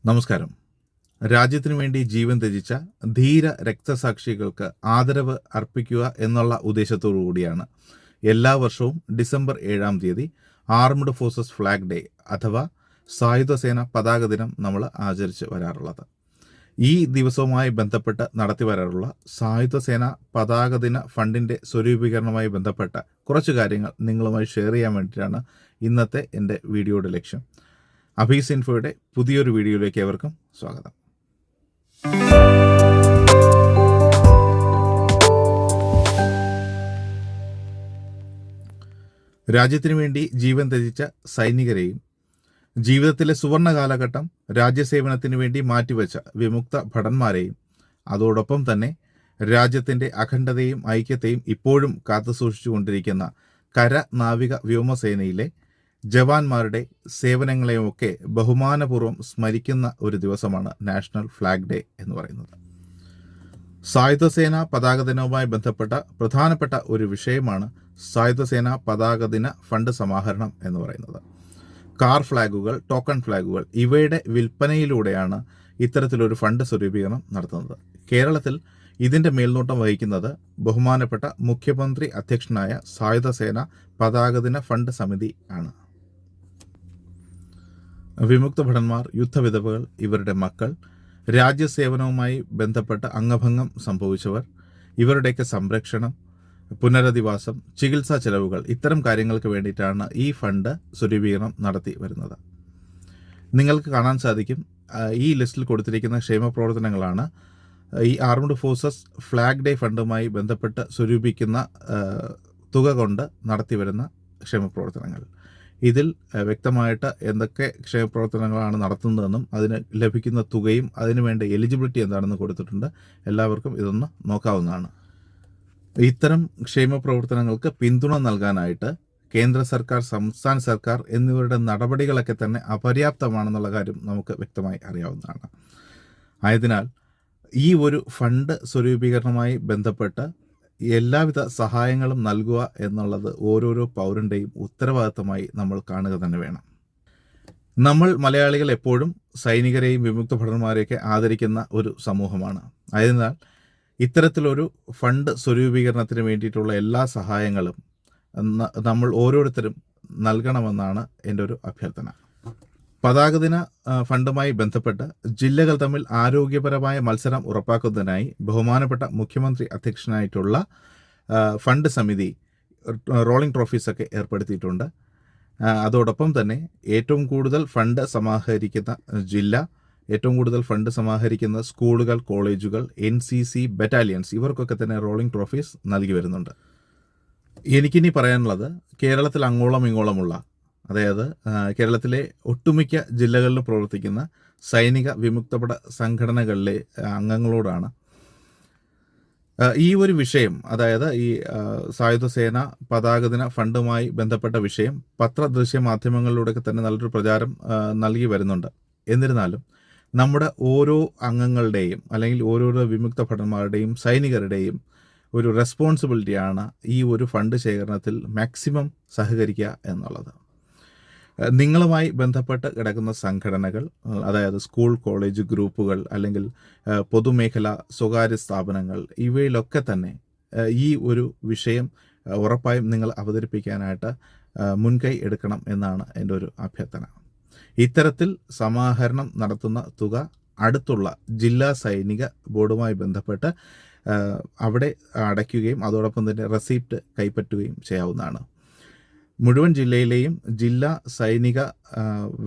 നമസ്കാരം. രാജ്യത്തിനു വേണ്ടി ജീവൻ ത്യജിച്ച ധീര രക്തസാക്ഷികൾക്ക് ആദരവ് അർപ്പിക്കുക എന്നുള്ള ഉദ്ദേശത്തോടു കൂടിയാണ് എല്ലാ വർഷവും ഡിസംബർ 7-ാം തീയതി ആർമഡ് ഫോഴ്സസ് ഫ്ലാഗ് ഡേ അഥവാ സായുധസേന പതാക ദിനം നമ്മൾ ആചരിച്ച് വരാറുള്ളത്. ഈ ദിവസവുമായി ബന്ധപ്പെട്ട് നടത്തി വരാറുള്ള സായുധസേന പതാക ദിന ഫണ്ടിൻ്റെ സ്വരൂപീകരണവുമായി ബന്ധപ്പെട്ട കുറച്ച് കാര്യങ്ങൾ നിങ്ങളുമായി ഷെയർ ചെയ്യാൻ വേണ്ടിയിട്ടാണ് ഇന്നത്തെ എൻ്റെ വീഡിയോയുടെ ലക്ഷ്യം. അഭീസ് ഇൻഫോയുടെ പുതിയൊരു വീഡിയോയിലേക്ക് ഏവർക്കും സ്വാഗതം. രാജ്യത്തിനു വേണ്ടി ജീവൻ ത്യജിച്ച സൈനികരെയും ജീവിതത്തിലെ സുവർണ കാലഘട്ടം രാജ്യസേവനത്തിനു വേണ്ടി മാറ്റിവെച്ച വിമുക്ത ഭടന്മാരെയും അതോടൊപ്പം തന്നെ രാജ്യത്തിൻ്റെ അഖണ്ഡതയും ഐക്യത്തെയും ഇപ്പോഴും കാത്തുസൂക്ഷിച്ചുകൊണ്ടിരിക്കുന്ന കര നാവിക വ്യോമസേനയിലെ ജവാന്മാരുടെ സേവനങ്ങളെയൊക്കെ ബഹുമാനപൂർവ്വം സ്മരിക്കുന്ന ഒരു ദിവസമാണ് നാഷണൽ ഫ്ലാഗ് ഡേ എന്ന് പറയുന്നത്. സായുധസേന പതാക ദിനവുമായി ബന്ധപ്പെട്ട പ്രധാനപ്പെട്ട ഒരു വിഷയമാണ് സായുധസേന പതാക ദിന ഫണ്ട് സമാഹരണം എന്ന് പറയുന്നത്. കാർ ഫ്ലാഗുകൾ, ടോക്കൺ ഫ്ലാഗുകൾ ഇവയുടെ വിൽപ്പനയിലൂടെയാണ് ഇത്തരത്തിലൊരു ഫണ്ട് സ്വരൂപീകരണം നടത്തുന്നത്. കേരളത്തിൽ ഇതിൻ്റെ മേൽനോട്ടം വഹിക്കുന്നത് ബഹുമാനപ്പെട്ട മുഖ്യമന്ത്രി അധ്യക്ഷനായ സായുധസേന പതാക ദിന ഫണ്ട് സമിതി ആണ്. വിമുക്ത ഭടന്മാർ, യുദ്ധവിധവകൾ, ഇവരുടെ മക്കൾ, രാജ്യസേവനവുമായി ബന്ധപ്പെട്ട അംഗഭംഗം സംഭവിച്ചവർ, ഇവരുടെയൊക്കെ സംരക്ഷണം, പുനരധിവാസം, ചികിത്സാ ചെലവുകൾ ഇത്തരം കാര്യങ്ങൾക്ക് വേണ്ടിയിട്ടാണ് ഈ ഫണ്ട് സ്വരൂപീകരണം നടത്തി വരുന്നത്. നിങ്ങൾക്ക് കാണാൻ സാധിക്കും, ഈ ലിസ്റ്റിൽ കൊടുത്തിരിക്കുന്ന ക്ഷേമ പ്രവർത്തനങ്ങളാണ് ഈ ആർമഡ് ഫോഴ്സസ് ഫ്ലാഗ് ഡേ ഫണ്ടുമായി ബന്ധപ്പെട്ട് സ്വരൂപിക്കുന്ന തുക കൊണ്ട് നടത്തി വരുന്ന ക്ഷേമ പ്രവർത്തനങ്ങൾ. ഇതിൽ വ്യക്തമായിട്ട് എന്തൊക്കെ ക്ഷേമപ്രവർത്തനങ്ങളാണ് നടത്തുന്നതെന്നും അതിന് ലഭിക്കുന്ന തുകയും അതിനുവേണ്ട എലിജിബിലിറ്റി എന്താണെന്ന് കൊടുത്തിട്ടുണ്ട്. എല്ലാവർക്കും ഇതൊന്ന് നോക്കാവുന്നതാണ്. ഇത്തരം ക്ഷേമ പ്രവർത്തനങ്ങൾക്ക് പിന്തുണ നൽകാനായിട്ട് കേന്ദ്ര സർക്കാർ, സംസ്ഥാന സർക്കാർ എന്നിവരുടെ നടപടികളൊക്കെ തന്നെ അപര്യാപ്തമാണെന്നുള്ള കാര്യം നമുക്ക് വ്യക്തമായി അറിയാവുന്നതാണ്. ആയതിനാൽ ഈ ഒരു ഫണ്ട് സ്വരൂപീകരണവുമായി ബന്ധപ്പെട്ട് എല്ലാവിധ സഹായങ്ങളും നൽകുക എന്നുള്ളത് ഓരോരോ പൗരൻ്റെയും ഉത്തരവാദിത്തമായി നമ്മൾ കാണുക തന്നെ വേണം. നമ്മൾ മലയാളികൾ എപ്പോഴും സൈനികരെയും വിമുക്ത ഭടന്മാരെയൊക്കെ ആദരിക്കുന്ന ഒരു സമൂഹമാണ്. ആയതിനാൽ ഇത്തരത്തിലൊരു ഫണ്ട് സ്വരൂപീകരണത്തിന് വേണ്ടിയിട്ടുള്ള എല്ലാ സഹായങ്ങളും നമ്മൾ ഓരോരുത്തരും നൽകണമെന്നാണ് എൻ്റെ ഒരു അഭ്യർത്ഥന. പതാക ദിന ഫണ്ടുമായി ബന്ധപ്പെട്ട് ജില്ലകൾ തമ്മിൽ ആരോഗ്യപരമായ മത്സരം ഉറപ്പാക്കുന്നതിനായി ബഹുമാനപ്പെട്ട മുഖ്യമന്ത്രി അധ്യക്ഷനായിട്ടുള്ള ഫണ്ട് സമിതി റോളിംഗ് ട്രോഫീസൊക്കെ ഏർപ്പെടുത്തിയിട്ടുണ്ട്. അതോടൊപ്പം തന്നെ ഏറ്റവും കൂടുതൽ ഫണ്ട് സമാഹരിക്കുന്ന ജില്ല, ഏറ്റവും കൂടുതൽ ഫണ്ട് സമാഹരിക്കുന്ന സ്കൂളുകൾ, കോളേജുകൾ, NCC ബറ്റാലിയൻസ് ഇവർക്കൊക്കെ തന്നെ റോളിംഗ് ട്രോഫീസ് നൽകി വരുന്നുണ്ട്. എനിക്കിനി പറയാനുള്ളത് കേരളത്തിൽ അങ്ങോളം ഇങ്ങോളമുള്ള, അതായത് കേരളത്തിലെ ഒട്ടുമിക്ക ജില്ലകളിൽ പ്രവർത്തിക്കുന്ന സൈനിക വിമുക്തഭട സംഘടനകളിലെ അംഗങ്ങളോടാണ്. ഈ ഒരു വിഷയം, അതായത് ഈ സായുധസേന പതാക ദിന ഫണ്ടുമായി ബന്ധപ്പെട്ട വിഷയം പത്രദൃശ്യ മാധ്യമങ്ങളിലൂടെയൊക്കെ തന്നെ നല്ലൊരു പ്രചാരം നൽകി വരുന്നുണ്ട്. എന്നിരുന്നാലും നമ്മുടെ ഓരോ അംഗങ്ങളുടെയും അല്ലെങ്കിൽ ഓരോരോ വിമുക്ത ഭടന്മാരുടെയും സൈനികരുടെയും ഒരു റെസ്പോൺസിബിലിറ്റിയാണ് ഈ ഒരു ഫണ്ട് ശേഖരണത്തിൽ മാക്സിമം സഹകരിക്കുക എന്നുള്ളത്. നിങ്ങളുമായി ബന്ധപ്പെട്ട് കിടക്കുന്ന സംഘടനകൾ, അതായത് സ്കൂൾ, കോളേജ് ഗ്രൂപ്പുകൾ അല്ലെങ്കിൽ പൊതുമേഖല, സ്വകാര്യ സ്ഥാപനങ്ങൾ ഇവയിലൊക്കെ തന്നെ ഈ ഒരു വിഷയം ഉറപ്പായും നിങ്ങൾ അവതരിപ്പിക്കാനായിട്ട് മുൻകൈ എടുക്കണം എന്നാണ് എൻ്റെ ഒരു അഭ്യർത്ഥന. ഇത്തരത്തിൽ സമാഹരണം നടത്തുന്ന തുക അടുത്തുള്ള ജില്ലാ സൈനിക ബോർഡുമായി ബന്ധപ്പെട്ട് അവിടെ അടയ്ക്കുകയും അതോടൊപ്പം തന്നെ റെസിപ്റ്റ് കൈപ്പറ്റുകയും ചെയ്യാവുന്നതാണ്. മുഴുവൻ ജില്ലയിലെയും ജില്ലാ സൈനിക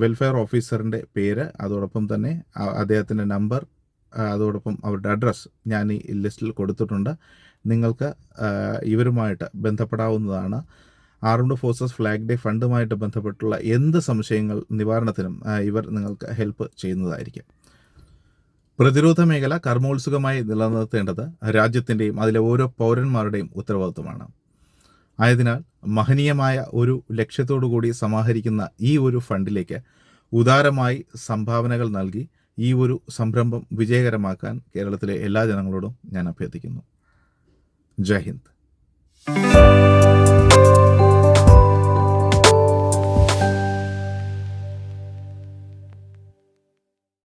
വെൽഫെയർ ഓഫീസറിൻ്റെ പേര്, അതോടൊപ്പം തന്നെ അദ്ദേഹത്തിൻ്റെ നമ്പർ, അതോടൊപ്പം അവരുടെ അഡ്രസ്സ് ഞാൻ ഈ ലിസ്റ്റിൽ കൊടുത്തിട്ടുണ്ട്. നിങ്ങൾക്ക് ഇവരുമായിട്ട് ബന്ധപ്പെടാവുന്നതാണ്. ആർമഡ് ഫോഴ്സസ് ഫ്ലാഗ് ഡേ ഫണ്ടുമായിട്ട് ബന്ധപ്പെട്ടുള്ള എന്ത് സംശയങ്ങൾ നിവാരണത്തിനും ഇവർ നിങ്ങൾക്ക് ഹെൽപ്പ് ചെയ്യുന്നതായിരിക്കും. പ്രതിരോധ മേഖല കർമ്മോത്സുകമായി നിലനിർത്തേണ്ടത് രാജ്യത്തിൻ്റെയും അതിലെ ഓരോ പൗരന്മാരുടെയും ഉത്തരവാദിത്വമാണ്. ആയതിനാൽ മഹനീയമായ ഒരു ലക്ഷ്യത്തോടു കൂടി സമാഹരിക്കുന്ന ഈ ഒരു ഫണ്ടിലേക്ക് ഉദാരമായി സംഭാവനകൾ നൽകി ഈ ഒരു സംരംഭം വിജയകരമാക്കാൻ കേരളത്തിലെ എല്ലാ ജനങ്ങളോടും ഞാൻ അഭ്യർത്ഥിക്കുന്നു. ജയ് ഹിന്ദ്.